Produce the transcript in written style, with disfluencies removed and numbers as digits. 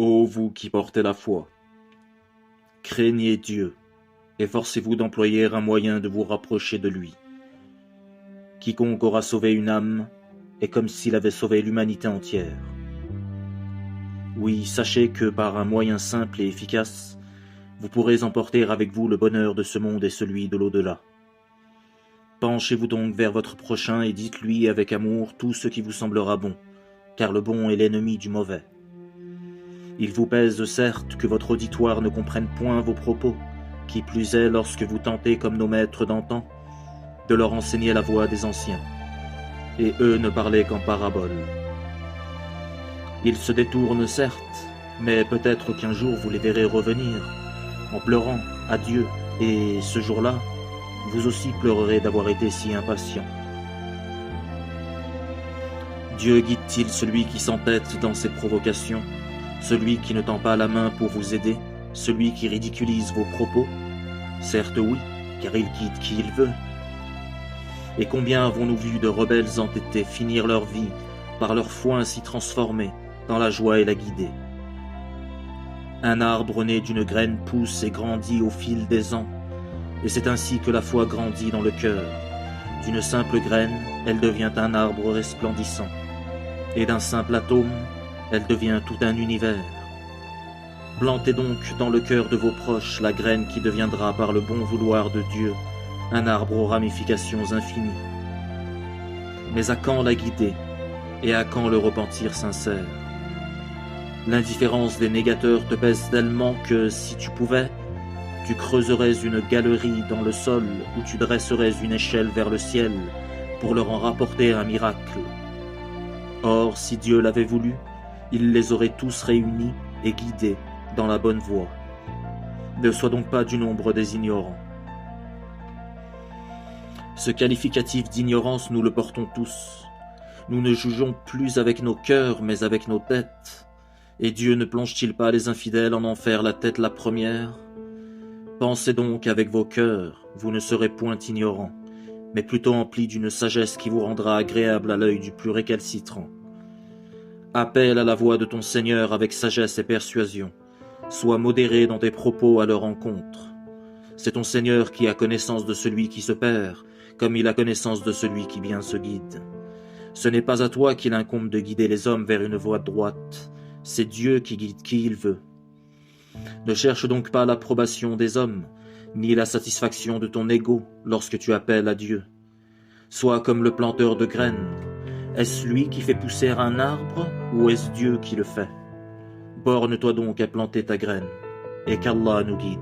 Ô vous qui portez la foi, craignez Dieu, efforcez-vous d'employer un moyen de vous rapprocher de lui. Quiconque aura sauvé une âme est comme s'il avait sauvé l'humanité entière. Oui, sachez que par un moyen simple et efficace, vous pourrez emporter avec vous le bonheur de ce monde et celui de l'au-delà. Penchez-vous donc vers votre prochain et dites-lui avec amour tout ce qui vous semblera bon, car le bon est l'ennemi du mauvais. Il vous pèse certes que votre auditoire ne comprenne point vos propos, qui plus est lorsque vous tentez comme nos maîtres d'antan, de leur enseigner la voie des anciens, et eux ne parlaient qu'en paraboles. Ils se détournent certes, mais peut-être qu'un jour vous les verrez revenir, en pleurant à Dieu, et ce jour-là, vous aussi pleurerez d'avoir été si impatient. Dieu guide-t-il celui qui s'entête dans ses provocations, celui qui ne tend pas la main pour vous aider, celui qui ridiculise vos propos? Certes oui, car il guide qui il veut. Et combien avons-nous vu de rebelles entêtés finir leur vie, par leur foi ainsi transformée, dans la joie et la guider? Un arbre né d'une graine pousse et grandit au fil des ans, et c'est ainsi que la foi grandit dans le cœur. D'une simple graine, elle devient un arbre resplendissant, et d'un simple atome, elle devient tout un univers. Plantez donc dans le cœur de vos proches la graine qui deviendra par le bon vouloir de Dieu un arbre aux ramifications infinies. Mais à quand la guider, et à quand le repentir sincère? L'indifférence des négateurs te pèse tellement que, si tu pouvais, tu creuserais une galerie dans le sol où tu dresserais une échelle vers le ciel pour leur en rapporter un miracle. Or, si Dieu l'avait voulu, il les aurait tous réunis et guidés dans la bonne voie. Ne sois donc pas du nombre des ignorants. Ce qualificatif d'ignorance, nous le portons tous. Nous ne jugeons plus avec nos cœurs, mais avec nos têtes. Et Dieu ne plonge-t-il pas les infidèles en enfer la tête la première? Pensez donc avec vos cœurs, vous ne serez point ignorants, mais plutôt emplis d'une sagesse qui vous rendra agréable à l'œil du plus récalcitrant. Appelle à la voix de ton Seigneur avec sagesse et persuasion. Sois modéré dans tes propos à leur encontre. C'est ton Seigneur qui a connaissance de celui qui se perd, comme il a connaissance de celui qui bien se guide. Ce n'est pas à toi qu'il incombe de guider les hommes vers une voie droite, c'est Dieu qui guide qui il veut. Ne cherche donc pas l'approbation des hommes, ni la satisfaction de ton ego lorsque tu appelles à Dieu. Sois comme le planteur de graines. Est-ce lui qui fait pousser un arbre, ou est-ce Dieu qui le fait? Borne-toi donc à planter ta graine, et qu'Allah nous guide.